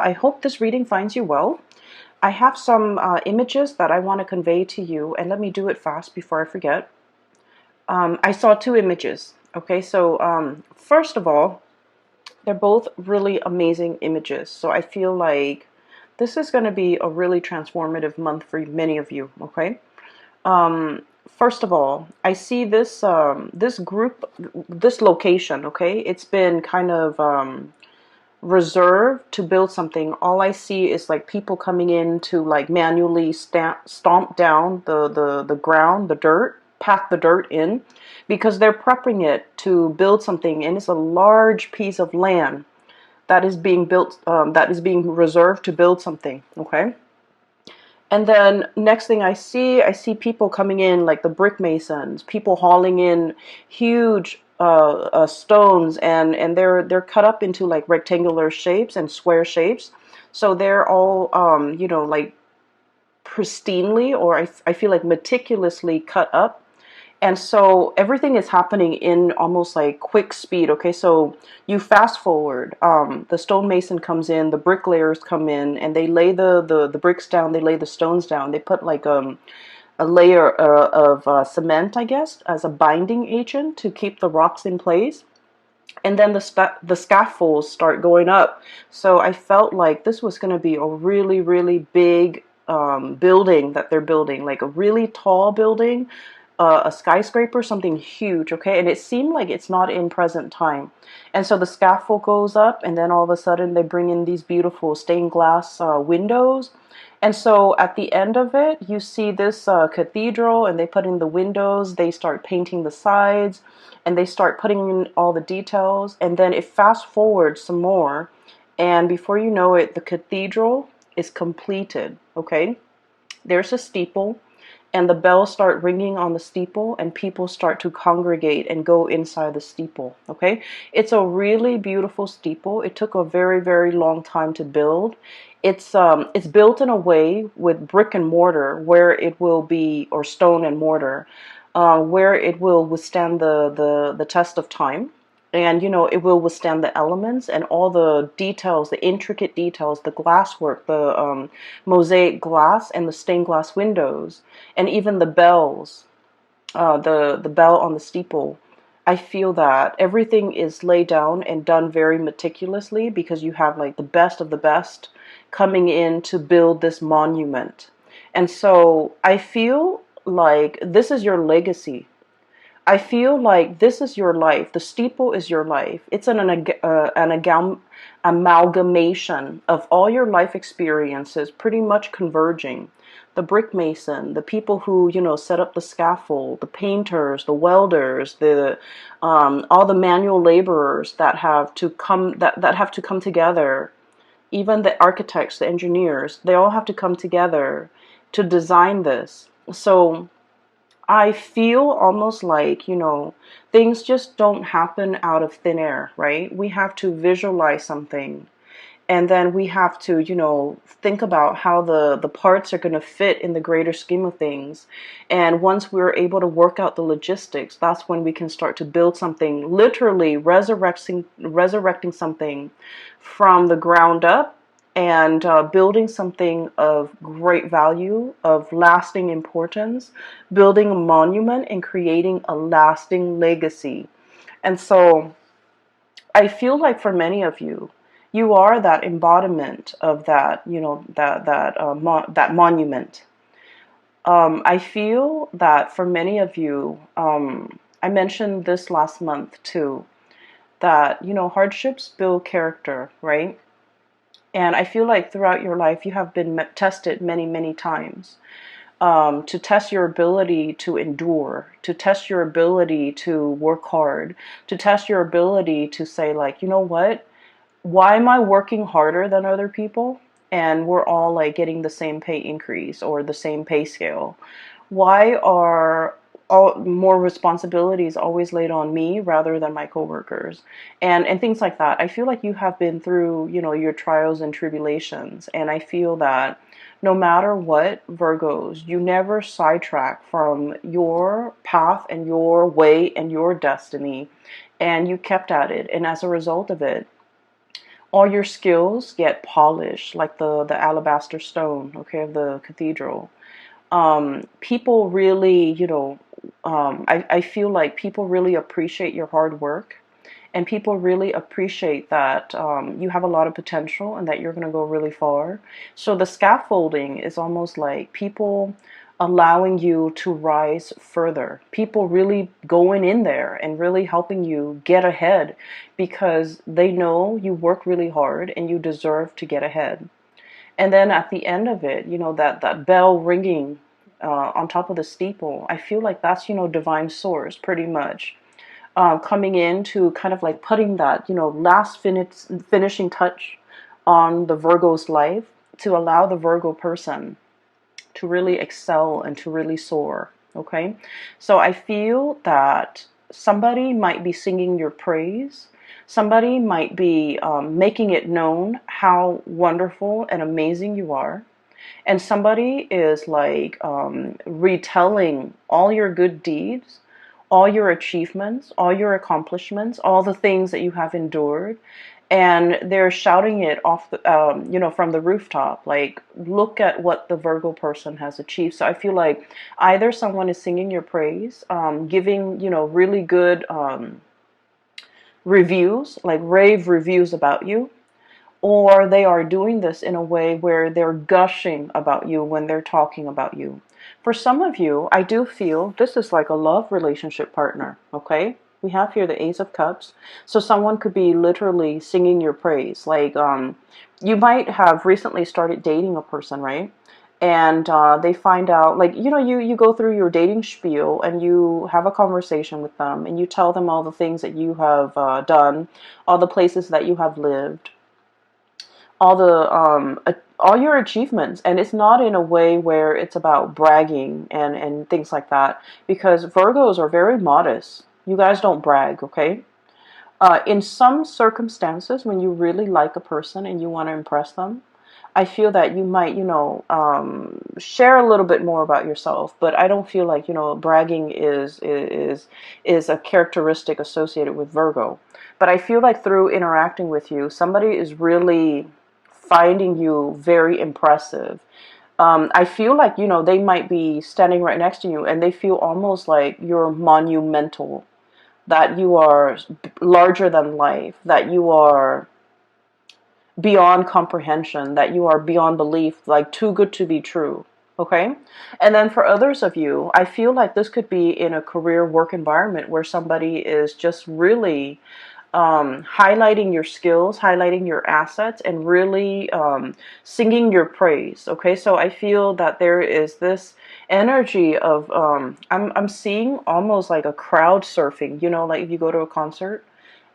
I hope this reading finds you well. I have some images that I want to convey to you, and let me do it fast before I forget. I saw two images. Okay, so first of all, they're both really amazing images. So I feel like this is going to be a really transformative month for many of you. Okay. First of all, I see this group, this location. Okay, it's been kind of reserved to build something. All I see is like people coming in to like manually stomp down the ground, the dirt, pack the dirt in, because they're prepping it to build something, and it's a large piece of land that is being built, that is being reserved to build something. Okay. And then next thing I see people coming in like the brick masons, people hauling in huge stones, and they're cut up into like rectangular shapes and square shapes. So they're all like pristinely, or I feel like meticulously cut up. And so everything is happening in almost like quick speed. Okay, so you fast forward. The stonemason comes in, the bricklayers come in, and they lay the bricks down. They lay the stones down. They put like a layer of cement, I guess, as a binding agent to keep the rocks in place. And then the scaffolds start going up. So I felt like this was going to be a really, really big building that they're building, like a really tall building, a skyscraper, something huge, okay? And it seemed like it's not in present time. And so the scaffold goes up, and then all of a sudden they bring in these beautiful stained glass windows. And so at the end of it, you see this cathedral, and they put in the windows, they start painting the sides, and they start putting in all the details. And then it fast forwards some more, and before you know it, the cathedral is completed, okay? There's a steeple, and the bells start ringing on the steeple, and people start to congregate and go inside the steeple. Okay, it's a really beautiful steeple. It took a very, very long time to build. It's built in a way with brick and mortar where it will be, or stone and mortar, where it will withstand the test of time. And it will withstand the elements and all the details, the intricate details, the glasswork, the mosaic glass, and the stained glass windows, and even the bells, the bell on the steeple. I feel that everything is laid down and done very meticulously, because you have like the best of the best coming in to build this monument. And so I feel like this is your legacy. I feel like this is your life. The steeple is your life. It's amalgamation of all your life experiences, pretty much converging. The brick mason, the people who set up the scaffold, the painters, the welders, the all the manual laborers that have to come that have to come together. Even the architects, the engineers, they all have to come together to design this. So I feel almost like, things just don't happen out of thin air, right? We have to visualize something. And then we have to, think about how the parts are going to fit in the greater scheme of things. And once we're able to work out the logistics, that's when we can start to build something, literally resurrecting something from the ground up, and building something of great value, of lasting importance, building a monument and creating a lasting legacy. And so I feel like for many of you, you are that embodiment of that, that monument. I feel that for many of you, I mentioned this last month too, that hardships build character, right? And I feel like throughout your life, you have been tested many, many times, to test your ability to endure, to test your ability to work hard, to test your ability to say, like, you know what? Why am I working harder than other people? And we're all like getting the same pay increase or the same pay scale. Why are all more responsibilities always laid on me rather than my coworkers, and things like that? I feel like you have been through, your trials and tribulations, and I feel that no matter what, Virgos, you never sidetrack from your path and your way and your destiny, and you kept at it. And as a result of it, All your skills get polished like the alabaster stone, okay, of the cathedral. People really, I feel like people really appreciate your hard work, and people really appreciate that you have a lot of potential and that you're going to go really far. So the scaffolding is almost like people allowing you to rise further. People really going in there and really helping you get ahead because they know you work really hard and you deserve to get ahead. And then at the end of it, that bell ringing on top of the steeple, I feel like that's, divine source pretty much coming in to kind of like putting that, last finishing touch on the Virgo's life to allow the Virgo person to really excel and to really soar. Okay. So I feel that somebody might be singing your praise. Somebody might be making it known how wonderful and amazing you are. And somebody is like retelling all your good deeds, all your achievements, all your accomplishments, all the things that you have endured, and they're shouting it off from the rooftop, like, look at what the Virgo person has achieved. So I feel like either someone is singing your praise, giving really good reviews, like rave reviews about you, or they are doing this in a way where they're gushing about you when they're talking about you. For some of you, I do feel this is like a love relationship partner, okay? We have here the Ace of Cups. So someone could be literally singing your praise. Like, you might have recently started dating a person, right? And they find out, like, you go through your dating spiel and you have a conversation with them and you tell them all the things that you have done, all the places that you have lived, all your achievements. And it's not in a way where it's about bragging and things like that, because Virgos are very modest. You guys don't brag, okay? In some circumstances, when you really like a person and you want to impress them, I feel that you might, share a little bit more about yourself. But I don't feel like, bragging is a characteristic associated with Virgo. But I feel like through interacting with you, somebody is really finding you very impressive. I feel like, they might be standing right next to you and they feel almost like you're monumental, that you are larger than life, that you are beyond comprehension, that you are beyond belief, like too good to be true. Okay? And then for others of you, I feel like this could be in a career work environment where somebody is just really highlighting your skills, highlighting your assets, and really singing your praise. Okay, so I feel that there is this energy of I'm seeing almost like a crowd surfing. Like if you go to a concert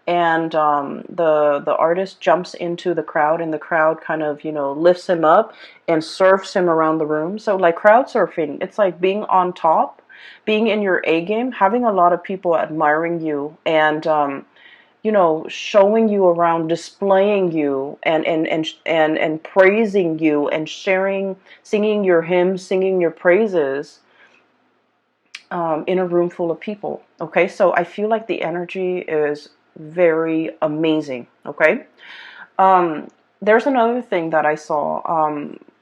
and the artist jumps into the crowd and the crowd kind of lifts him up and surfs him around the room. So like crowd surfing, it's like being on top, being in your A game, having a lot of people admiring you and showing you around, displaying you, and praising you, and sharing, singing your hymns, singing your praises in a room full of people. Okay, so I feel like the energy is very amazing. Okay, there's another thing that I saw.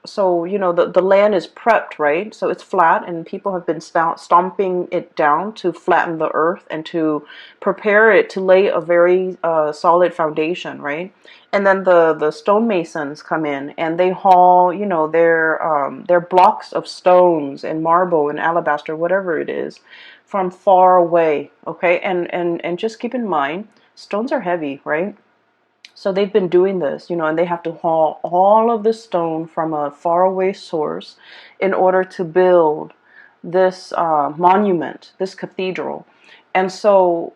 So, the land is prepped, right? So it's flat, and people have been stomping it down to flatten the earth and to prepare it to lay a very solid foundation, right? And then the stonemasons come in and they haul, their blocks of stones and marble and alabaster, whatever it is, from far away, okay? And just keep in mind, stones are heavy, right? So they've been doing this, and they have to haul all of the stone from a faraway source in order to build this monument, this cathedral. And so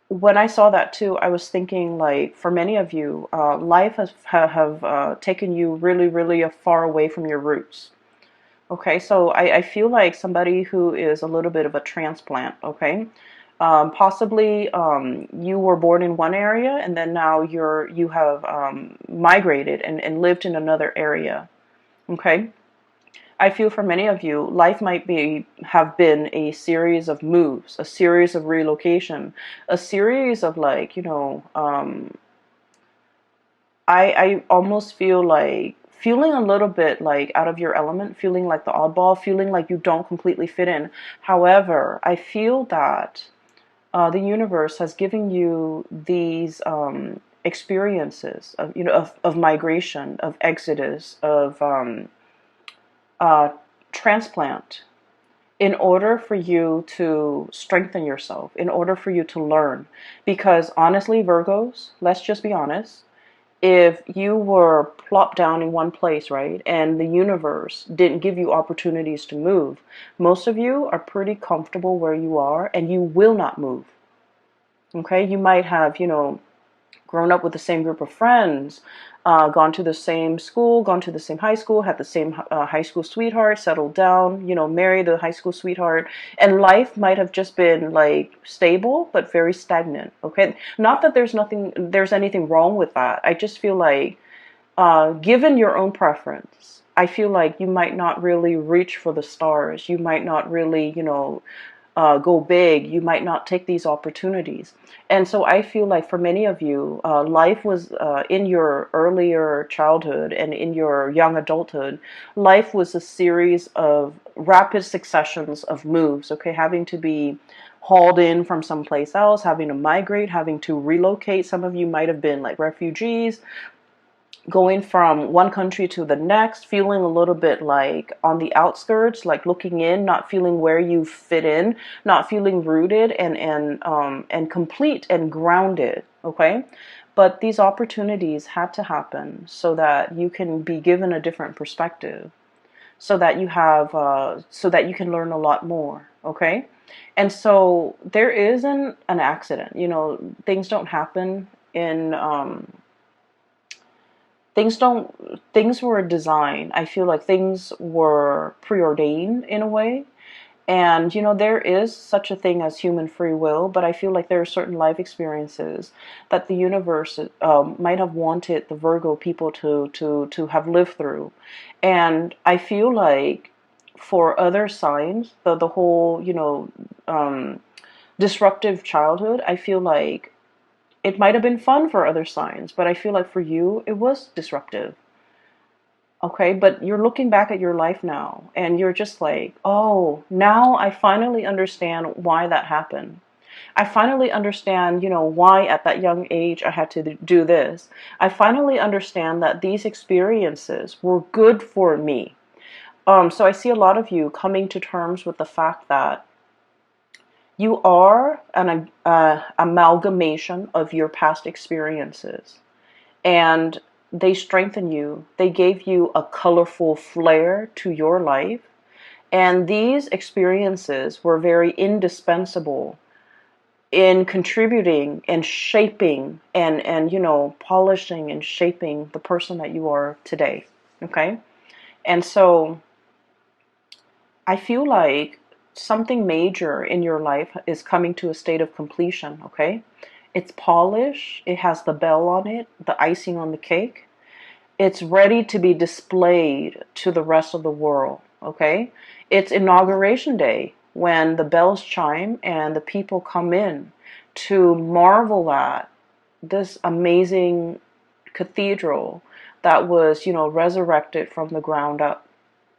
when I saw that too, I was thinking, like, for many of you, life has have taken you really, really far away from your roots. Okay, so I feel like somebody who is a little bit of a transplant, okay? Possibly you were born in one area and then now you have migrated and lived in another area. Okay, I feel for many of you, life might have been a series of moves, a series of relocation, a series of, like, I almost feel like feeling a little bit like out of your element, feeling like the oddball, feeling like you don't completely fit in. However, I feel that the universe has given you these experiences of, of migration, of exodus, of uh, transplant, in order for you to strengthen yourself, in order for you to learn. Because honestly, Virgos, let's just be honest, if you were plopped down in one place, right, and the universe didn't give you opportunities to move, most of you are pretty comfortable where you are and you will not move. Okay, you might have, grown up with the same group of friends, gone to the same school, gone to the same high school, had the same high school sweetheart, settled down, married a high school sweetheart, and life might have just been like stable but very stagnant. Okay, not that there's anything wrong with that. I just feel like, given your own preference, I feel like you might not really reach for the stars. You might not really, go big. You might not take these opportunities. And so I feel like for many of you, life was, in your earlier childhood and in your young adulthood, life was a series of rapid successions of moves, okay, having to be hauled in from someplace else, having to migrate, having to relocate. Some of you might have been like refugees, going from one country to the next, feeling a little bit like on the outskirts, like looking in, not feeling where you fit in, not feeling rooted and complete and grounded. Okay, but these opportunities had to happen so that you can be given a different perspective, so that you can learn a lot more. Okay, and so there isn't an accident. Things don't happen in things were designed. I feel like things were preordained in a way. And there is such a thing as human free will, but I feel like there are certain life experiences that the universe might have wanted the Virgo people to have lived through. And I feel like for other signs, the whole disruptive childhood, I feel like it might have been fun for other signs, but I feel like for you, it was disruptive. Okay, but you're looking back at your life now and you're just like, oh, now I finally understand why that happened. I finally understand, why at that young age I had to do this. I finally understand that these experiences were good for me. So I see a lot of you coming to terms with the fact that you are an amalgamation of your past experiences, and they strengthen you. They gave you a colorful flair to your life, and these experiences were very indispensable in contributing and shaping and polishing and shaping the person that you are today. Okay, and so I feel like something major in your life is coming to a state of completion, okay? It's polished, it has the bell on it, the icing on the cake. It's ready to be displayed to the rest of the world, okay? It's inauguration day when the bells chime and the people come in to marvel at this amazing cathedral that was, resurrected from the ground up.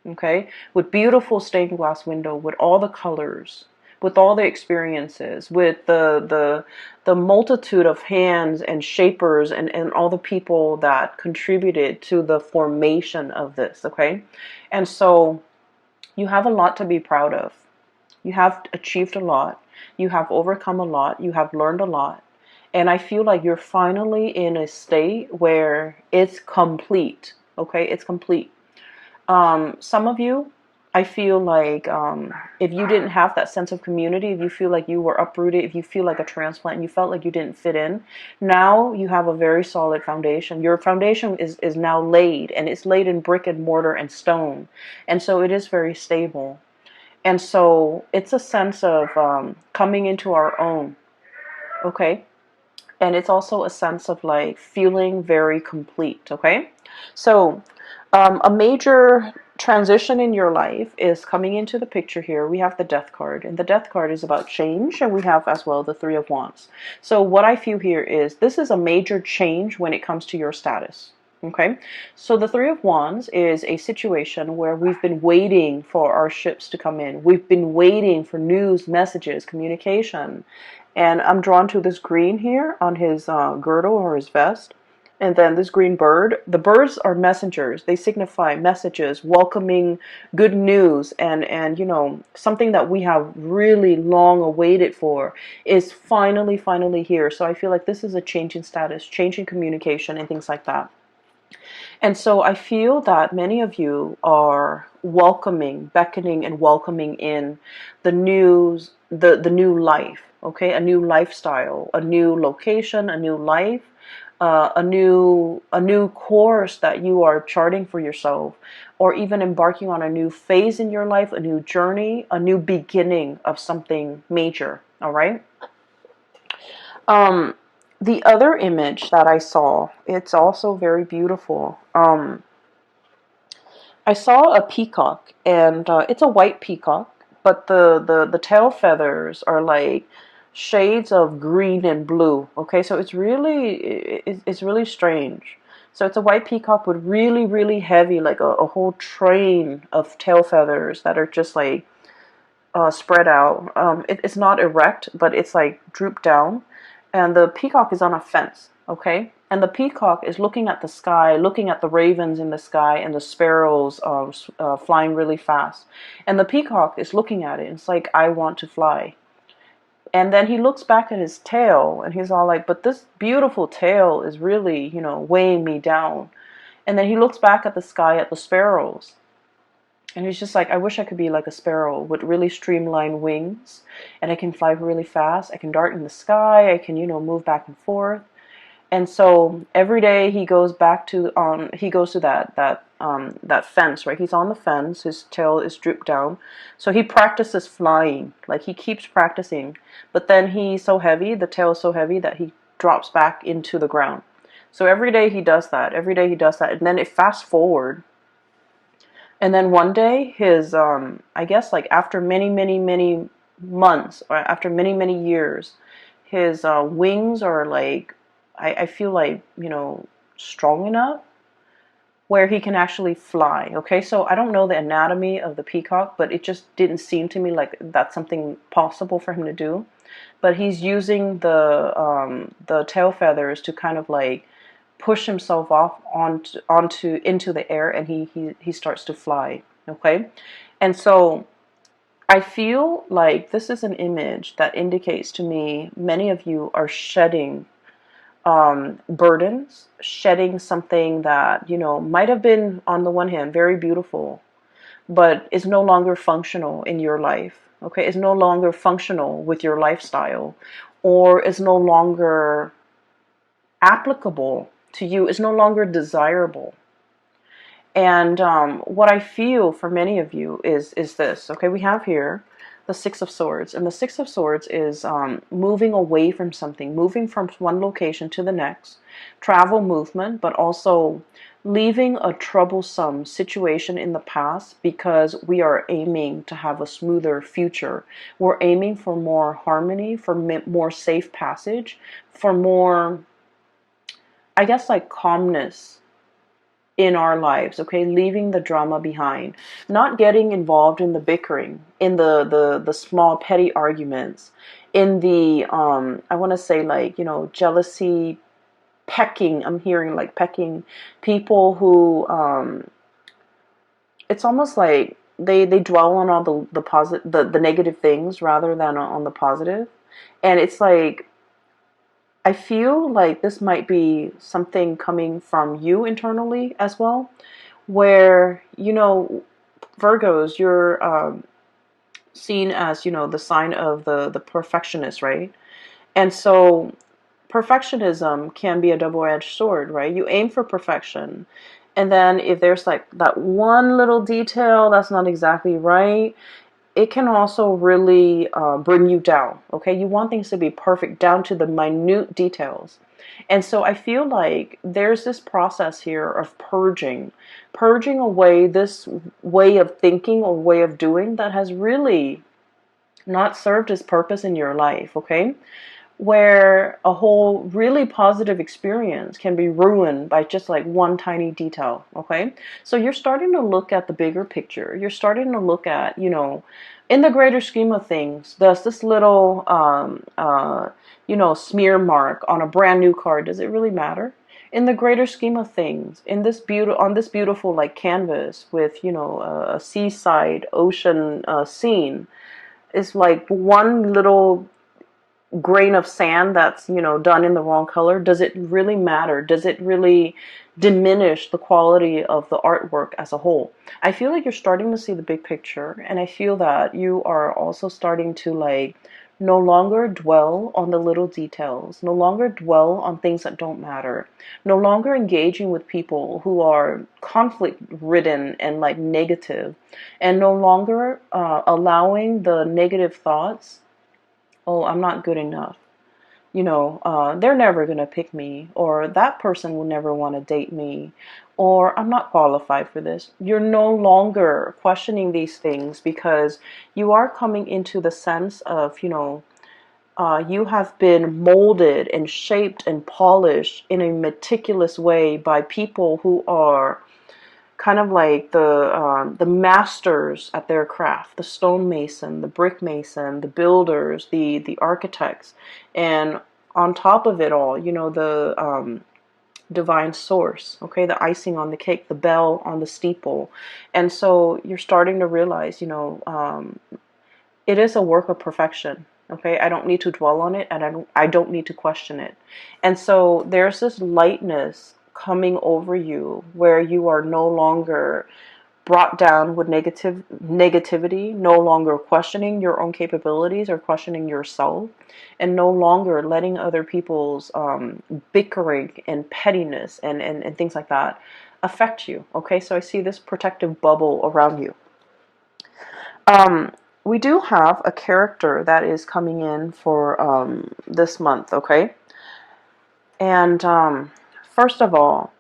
Okay, with beautiful stained glass window, with all the colors, with all the experiences, with the multitude of hands and shapers and all the people that contributed to the formation of this. Okay, and so you have a lot to be proud of. You have achieved a lot. You have overcome a lot. You have learned a lot. And I feel like you're finally in a state where it's complete. Okay, it's complete. Some of you, I feel like, if you didn't have that sense of community, if you feel like you were uprooted, if you feel like a transplant and you felt like you didn't fit in, now you have a very solid foundation. Your foundation is now laid, and it's laid in brick and mortar and stone. And so it is very stable. And so it's a sense of coming into our own, okay? And it's also a sense of like feeling very complete, okay? So a major transition in your life is coming into the picture here. We have the Death card, and the Death card is about change, and we have as well the Three of Wands. So what I feel here is this is a major change when it comes to your status. Okay, so the Three of Wands is a situation where we've been waiting for our ships to come in. We've been waiting for news, messages, communication. And I'm drawn to this green here on his girdle or his vest. And then this green bird. The birds are messengers. They signify messages, welcoming good news, and you know, something that we have really long awaited for is finally here. So I feel like this is a change in status, change in communication, and things like that. And so I feel that many of you are welcoming, beckoning and welcoming in the news, the new life, okay? A new lifestyle, a new location, a new life, a new course that you are charting for yourself, or even embarking on a new phase in your life, a new journey, a new beginning of something major, all right? The other image that I saw, it's also very beautiful. I saw a peacock, and it's a white peacock, but the tail feathers are like shades of green and blue. Okay, so it's really strange. So it's a white peacock with really heavy, like a whole train of tail feathers that are just like spread out. It's not erect, but it's like drooped down. And the peacock is on a fence, okay? And the peacock is looking at the sky, looking at the ravens in the sky and the sparrows flying really fast. And the peacock is looking at it. It's like, I want to fly. And then he looks back at his tail and he's all like, but this beautiful tail is really, you know, weighing me down. And then he looks back at the sky, at the sparrows. And he's just like, I wish I could be like a sparrow with really streamlined wings, and I can fly really fast. I can dart in the sky. I can, you know, move back and forth. And so every day he goes back to that fence, right? He's on the fence. His tail is drooped down, so he practices flying. Like he keeps practicing, but then he's so heavy. The tail is so heavy that he drops back into the ground. So every day he does that. Every day he does that, and then it fast forward. And then one day, his, I guess like after many months, or after many years, his wings are like, I feel like, you know, strong enough where he can actually fly. Okay, so I don't know the anatomy of the peacock, but it just didn't seem to me like that's something possible for him to do. But he's using the tail feathers to kind of like push himself off onto into the air, and he starts to fly. Okay, and so I feel like this is an image that indicates to me many of you are shedding burdens, shedding something that, you know, might have been on the one hand very beautiful, but is no longer functional in your life. Okay, is no longer functional with your lifestyle, or is no longer applicable to you, is no longer desirable. And what I feel for many of you is this. Okay, we have here the Six of Swords, and the Six of Swords is moving away from something, moving from one location to the next, travel, movement, but also leaving a troublesome situation in the past because we are aiming to have a smoother future. We're aiming for more harmony, for more safe passage, for more, I guess, like calmness in our lives, okay? Leaving the drama behind, not getting involved in the bickering, in the small petty arguments, in the I want to say, like, you know, jealousy, pecking. I'm hearing like pecking, people who it's almost like they dwell on all the positive, the negative things rather than on the positive. And it's like, I feel like this might be something coming from you internally as well, where, you know, Virgos, you're seen as, you know, the sign of the perfectionist, right? And so perfectionism can be a double-edged sword, right? You aim for perfection, and then if there's like that one little detail that's not exactly right, it can also really bring you down. Okay, you want things to be perfect down to the minute details. And so I feel like there's this process here of purging away this way of thinking or way of doing that has really not served its purpose in your life, okay? Where a whole really positive experience can be ruined by just like one tiny detail, okay? So you're starting to look at the bigger picture. You're starting to look at, in the greater scheme of things, does this little, smear mark on a brand new car, does it really matter? In the greater scheme of things, on this beautiful like canvas with, a seaside ocean scene, is like one little grain of sand that's done in the wrong color. Does it really matter? Does it really diminish the quality of the artwork as a whole? I feel like you're starting to see the big picture, and I feel that you are also starting to like no longer dwell on the little details, no longer dwell on things that don't matter, no longer engaging with people who are conflict ridden and like negative, and no longer allowing the negative thoughts. Oh, I'm not good enough. They're never going to pick me, or that person will never want to date me, or I'm not qualified for this. You're no longer questioning these things because you are coming into the sense of, you have been molded and shaped and polished in a meticulous way by people who are kind of like the masters at their craft, the stonemason, the brick mason, the builders, the architects, and on top of it all, the divine source, okay, the icing on the cake, the bell on the steeple. And so you're starting to realize, it is a work of perfection. Okay, I don't need to dwell on it, and I don't need to question it. And so there's this lightness coming over you where you are no longer brought down with negativity, no longer questioning your own capabilities or questioning yourself, and no longer letting other people's bickering and pettiness and things like that affect you. Okay, so I see this protective bubble around you. Um, we do have a character that is coming in for this month, okay? And first of all,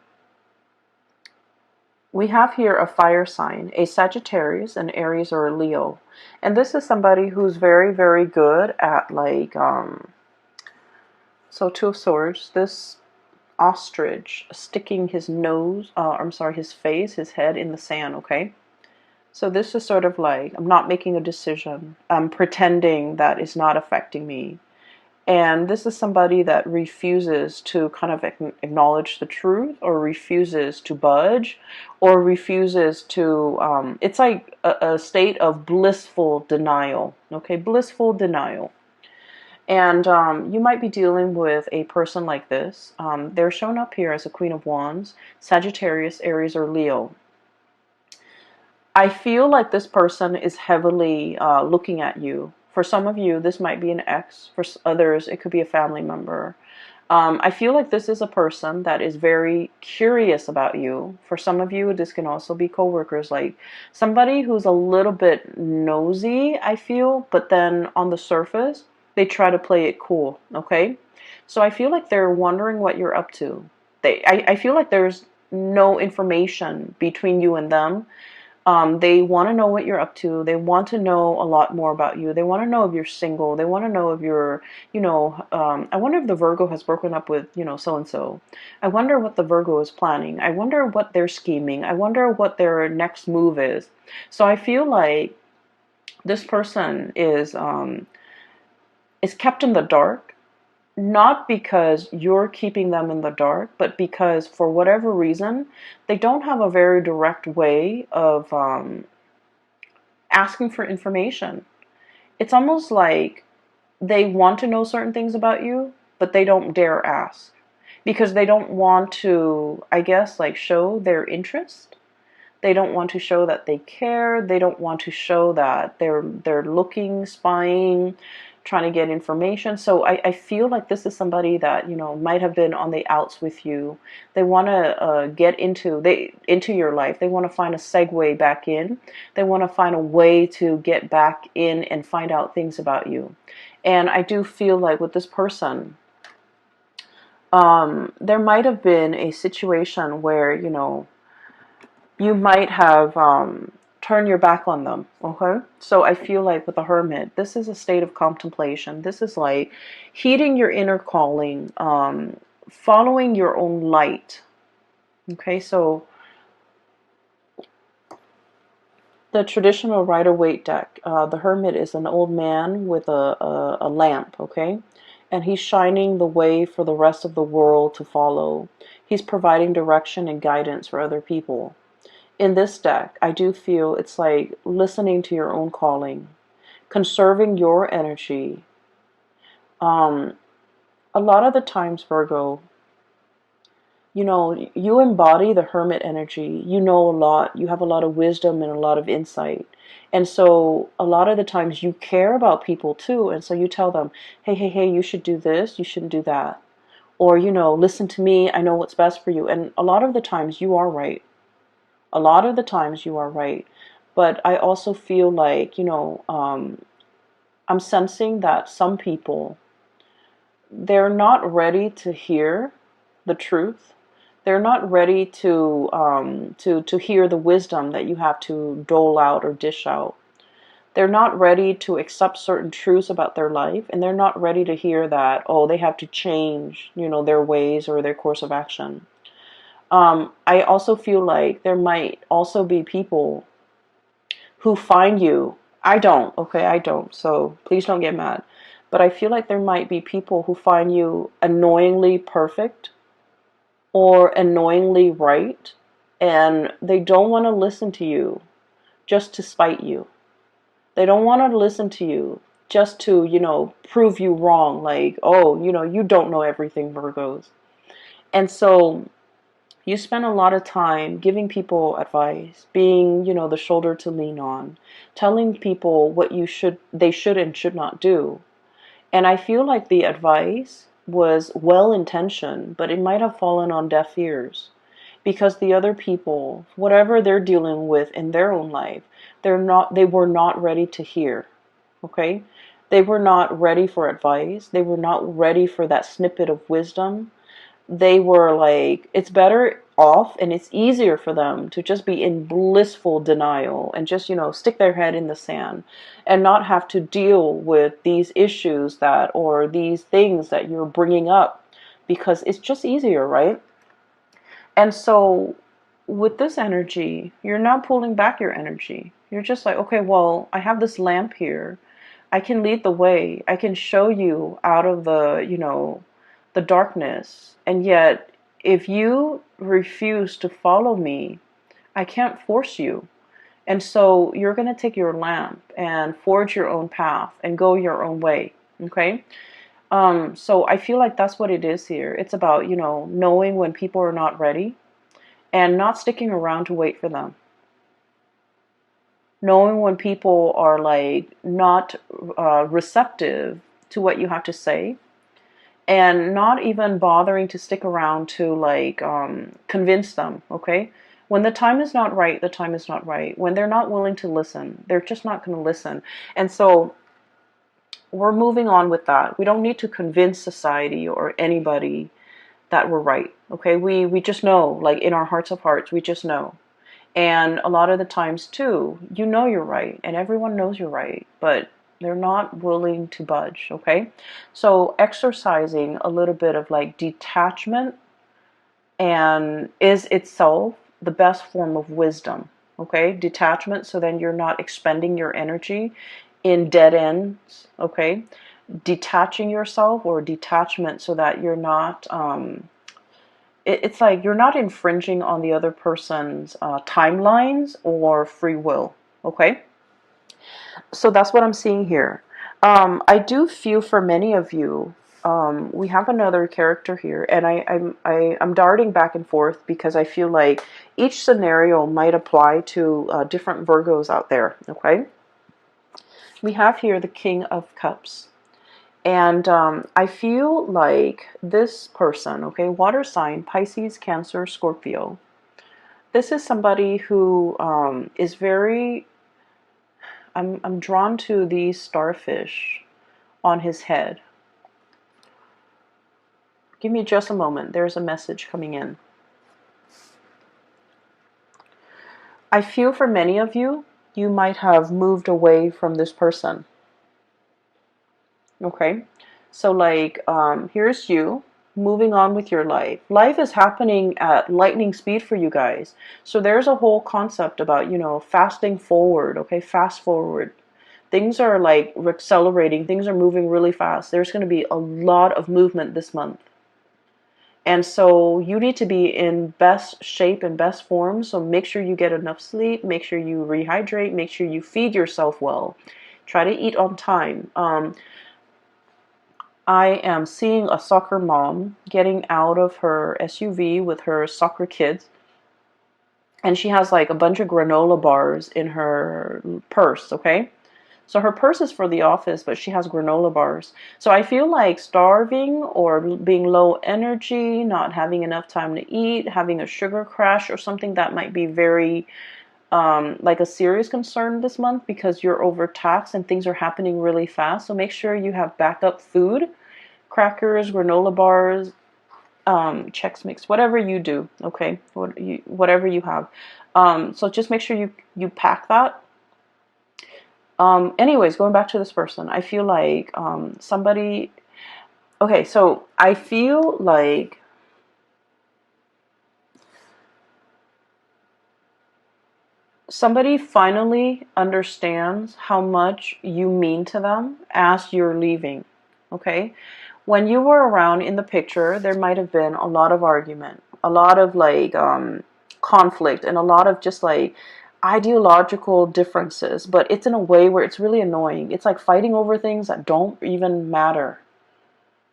we have here a fire sign, a Sagittarius, an Aries, or a Leo. And this is somebody who's very, very good at like, so Two of Swords, this ostrich sticking his nose, his face, his head in the sand, okay? So this is sort of like, I'm not making a decision. I'm pretending that it's not affecting me. And this is somebody that refuses to kind of acknowledge the truth, or refuses to budge, or refuses to, it's like a state of blissful denial, okay? Blissful denial. And you might be dealing with a person like this. They're shown up here as a Queen of Wands, Sagittarius, Aries, or Leo. I feel like this person is heavily looking at you. For some of you, this might be an ex. For others, it could be a family member. I feel like this is a person that is very curious about you. For some of you, this can also be coworkers, like somebody who's a little bit nosy, I feel, but then on the surface, they try to play it cool, okay? So I feel like they're wondering what you're up to. I feel like there's no information between you and them. They want to know what you're up to. They want to know a lot more about you. They want to know if you're single. They want to know if you're, I wonder if the Virgo has broken up with, so-and-so. I wonder what the Virgo is planning. I wonder what they're scheming. I wonder what their next move is. So I feel like this person is kept in the dark. Not because you're keeping them in the dark, but because for whatever reason, they don't have a very direct way of asking for information. It's almost like they want to know certain things about you, but they don't dare ask because they don't want to, I guess, like show their interest. They don't want to show that they care. They don't want to show that they're looking, spying, trying to get information. So I feel like this is somebody that might have been on the outs with you. They want to get into your life. They want to find a segue back in. They want to find a way to get back in and find out things about you. And I do feel like with this person, There might have been a situation where, you know, you might have turned your back on them. Okay, so I feel like with the Hermit, this is a state of contemplation. This is like heeding your inner calling, following your own light. Okay, so the traditional Rider-Waite deck, the Hermit is an old man with a lamp, okay? And he's shining the way for the rest of the world to follow. He's providing direction and guidance for other people. In this deck, I do feel it's like listening to your own calling, conserving your energy. Um, a lot of the times, Virgo, you know, you embody the Hermit energy. You know a lot. You have a lot of wisdom and a lot of insight. And so a lot of the times you care about people too. And so you tell them, hey, hey, hey, you should do this. You shouldn't do that. Or, you know, listen to me. I know what's best for you. And a lot of the times you are right. A lot of the times you are right. But I also feel like, you know, I'm sensing that some people, they're not ready to hear the truth. They're not ready to hear the wisdom that you have to dole out or dish out. They're not ready to accept certain truths about their life, and they're not ready to hear that, oh, they have to change, you know, their ways or their course of action. I also feel like there might also be people who find you. I don't, okay, I don't, so please don't get mad. But I feel like there might be people who find you annoyingly perfect or annoyingly right, and they don't want to listen to you just to spite you. They don't want to listen to you just to, you know, prove you wrong. Like, oh, you know, you don't know everything, Virgos. And so you spend a lot of time giving people advice, being, you know, the shoulder to lean on, telling people what they should and should not do. And I feel like the advice was well intentioned, but it might have fallen on deaf ears because the other people, whatever they're dealing with in their own life, they were not ready to hear. Okay? They were not ready for advice. They were not ready for that snippet of wisdom. They were like, it's better off and it's easier for them to just be in blissful denial and just, you know, stick their head in the sand and not have to deal with these issues that, or these things that you're bringing up, because it's just easier, right? And so with this energy, you're not pulling back your energy. You're just like, okay, well, I have this lamp here. I can lead the way. I can show you out of the, you know, the darkness. And yet, if you refuse to follow me, I can't force you. And so you're going to take your lamp and forge your own path and go your own way. Okay? So I feel like that's what it is here. It's about, you know, knowing when people are not ready and not sticking around to wait for them. Knowing when people are like not receptive to what you have to say, and not even bothering to stick around to like convince them. Okay, when the time is not right, the time is not right. When they're not willing to listen, they're just not going to listen. And so we're moving on with that. We don't need to convince society or anybody that we're right. Okay, we just know, like in our hearts of hearts, we just know. And a lot of the times too, you know you're right, and everyone knows you're right, but they're not willing to budge. Okay, so exercising a little bit of like detachment and is itself the best form of wisdom. Okay, detachment, so then you're not expending your energy in dead ends. Okay, detaching yourself, or detachment, so that you're not it's like you're not infringing on the other person's timelines or free will. Okay, so that's what I'm seeing here. I do feel for many of you, we have another character here, and I'm darting back and forth because I feel like each scenario might apply to different Virgos out there. Okay, we have here the King of Cups. And I feel like this person, okay, water sign, Pisces, Cancer, Scorpio. This is somebody who is very, I'm drawn to these starfish on his head. Give me just a moment. There's a message coming in. I feel for many of you, you might have moved away from this person. Okay? So like, here's you moving on with your life. Life is happening at lightning speed for you guys. So there's a whole concept about, fasting forward, okay? Fast forward. Things are like accelerating. Things are moving really fast. There's going to be a lot of movement this month. And so you need to be in best shape and best form. So make sure you get enough sleep. Make sure you rehydrate. Make sure you feed yourself well. Try to eat on time. I am seeing a soccer mom getting out of her SUV with her soccer kids. And she has like a bunch of granola bars in her purse, okay? So her purse is for the office, but she has granola bars. So I feel like starving or being low energy, not having enough time to eat, having a sugar crash or something that might be very like a serious concern this month because you're overtaxed and things are happening really fast. So make sure you have backup food, crackers, granola bars, Chex Mix, whatever you do, okay? Whatever you have. So just make sure you pack that. Anyways, going back to this person, I feel like somebody. Okay, so I feel like somebody finally understands how much you mean to them as you're leaving. Okay, when you were around in the picture, there might have been a lot of argument, a lot of like conflict, and a lot of just like ideological differences, but it's in a way where it's really annoying. It's like fighting over things that don't even matter.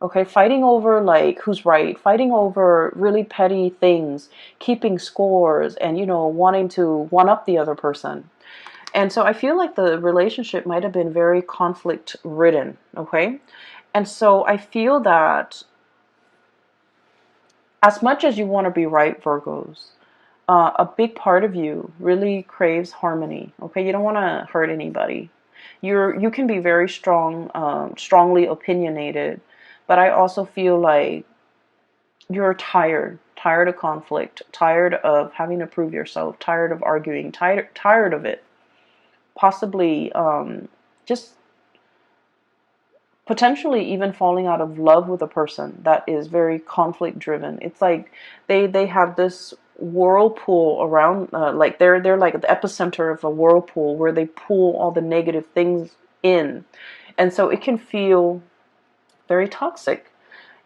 Okay, fighting over like who's right, fighting over really petty things, keeping scores, and wanting to one up the other person. And so I feel like the relationship might have been very conflict ridden, okay? And so I feel that as much as you want to be right, Virgos, a big part of you really craves harmony. Okay, you don't want to hurt anybody. You can be very strongly opinionated, but I also feel like you're tired of conflict, tired of having to prove yourself, tired of arguing, tired of it. Possibly just potentially even falling out of love with a person that is very conflict driven. It's like they have this whirlpool around, like they're like the epicenter of a whirlpool where they pull all the negative things in, and so it can feel very toxic.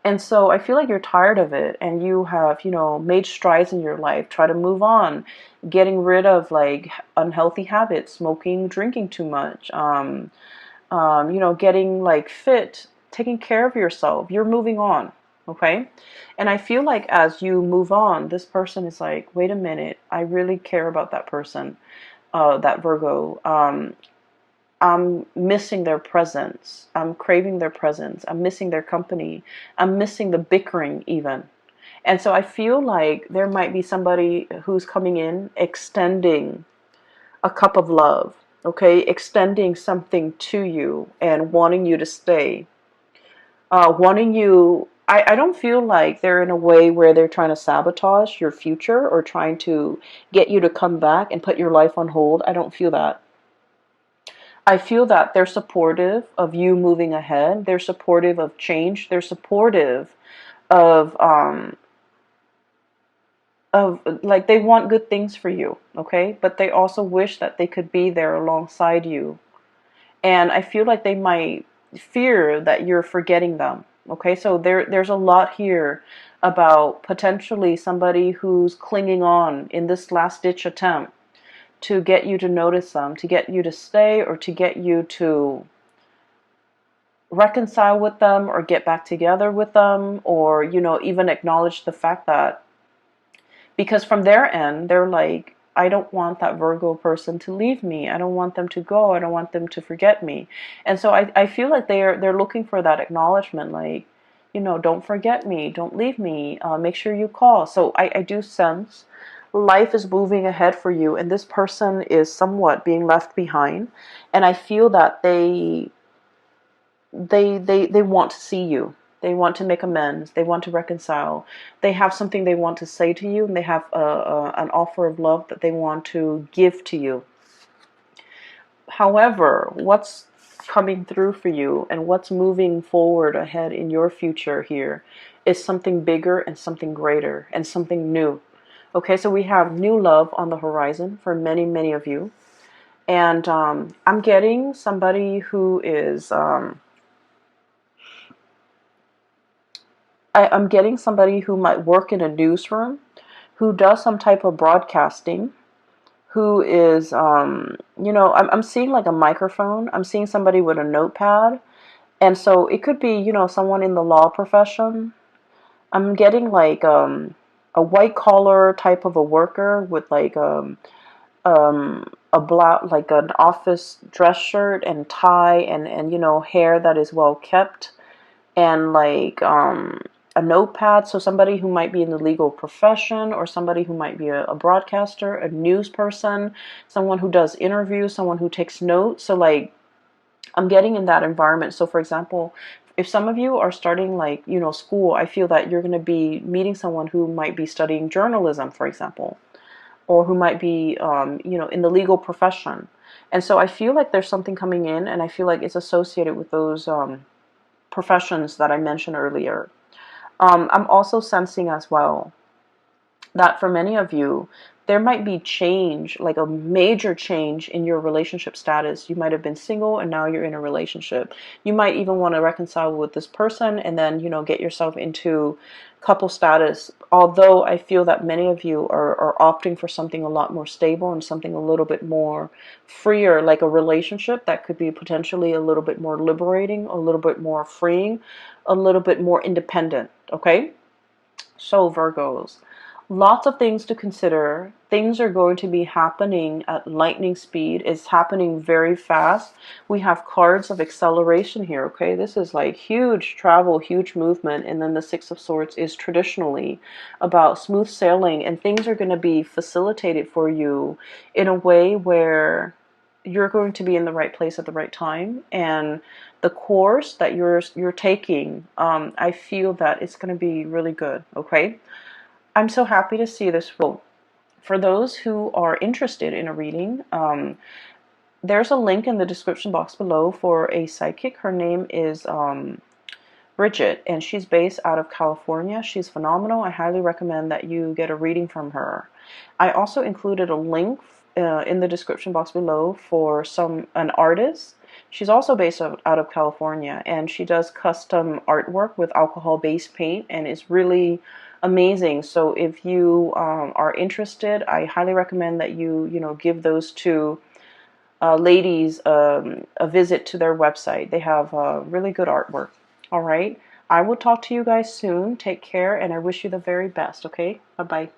And so I feel like you're tired of it, and you have made strides in your life, try to move on, getting rid of like unhealthy habits, smoking, drinking too much, getting like fit, taking care of yourself. You're moving on, okay? And I feel like as you move on, this person is like, wait a minute, I really care about that person, that Virgo. I'm missing their presence. I'm craving their presence. I'm missing their company. I'm missing the bickering even. And so I feel like there might be somebody who's coming in extending a cup of love, okay, extending something to you and wanting you to stay, wanting you. I don't feel like they're in a way where they're trying to sabotage your future or trying to get you to come back and put your life on hold. I don't feel that. I feel that they're supportive of you moving ahead. They're supportive of change. They're supportive of like they want good things for you, okay? But they also wish that they could be there alongside you. And I feel like they might fear that you're forgetting them, okay? So there's a lot here about potentially somebody who's clinging on in this last ditch attempt to get you to notice them, to get you to stay, or to get you to reconcile with them or get back together with them, or even acknowledge the fact that, because from their end they're like, I don't want that Virgo person to leave me. I don't want them to go. I don't want them to forget me. And so I feel like they're looking for that acknowledgement, like, don't forget me, don't leave me, make sure you call. So I do sense life is moving ahead for you, and this person is somewhat being left behind. And I feel that they want to see you. They want to make amends. They want to reconcile. They have something they want to say to you, and they have an offer of love that they want to give to you. However, what's coming through for you and what's moving forward ahead in your future here is something bigger and something greater and something new. Okay, so we have new love on the horizon for many, many of you. And I'm getting somebody who is, I'm getting somebody who might work in a newsroom, who does some type of broadcasting, who is, I'm seeing like a microphone. I'm seeing somebody with a notepad. And so it could be, someone in the law profession. I'm getting like a white collar type of a worker with like a black, like an office dress shirt and tie and hair that is well kept, and like a notepad. So somebody who might be in the legal profession, or somebody who might be a broadcaster, a news person, someone who does interviews, someone who takes notes. So like I'm getting in that environment. So for example, if some of you are starting like, school, I feel that you're going to be meeting someone who might be studying journalism, for example, or who might be, in the legal profession. And so I feel like there's something coming in, and I feel like it's associated with those professions that I mentioned earlier. I'm also sensing as well that for many of you, there might be change, like a major change in your relationship status. You might have been single and now you're in a relationship. You might even want to reconcile with this person and then, get yourself into couple status. Although I feel that many of you are opting for something a lot more stable and something a little bit more freer, like a relationship that could be potentially a little bit more liberating, a little bit more freeing, a little bit more independent. Okay? So Virgos, lots of things to consider. Things are going to be happening at lightning speed. It's happening very fast. We have cards of acceleration here, okay? This is like huge travel, huge movement. And then the Six of Swords is traditionally about smooth sailing. And things are going to be facilitated for you in a way where you're going to be in the right place at the right time. And the course that you're taking, I feel that it's going to be really good, okay? I'm so happy to see this. For those who are interested in a reading, there's a link in the description box below for a psychic. Her name is Bridget, and she's based out of California. She's phenomenal. I highly recommend that you get a reading from her. I also included a link in the description box below for an artist. She's also based out of California, and she does custom artwork with alcohol-based paint, and it's really amazing. So if you are interested, I highly recommend that you give those two ladies a visit to their website. They have really good artwork. All right. I will talk to you guys soon. Take care, and I wish you the very best, okay? Bye-bye.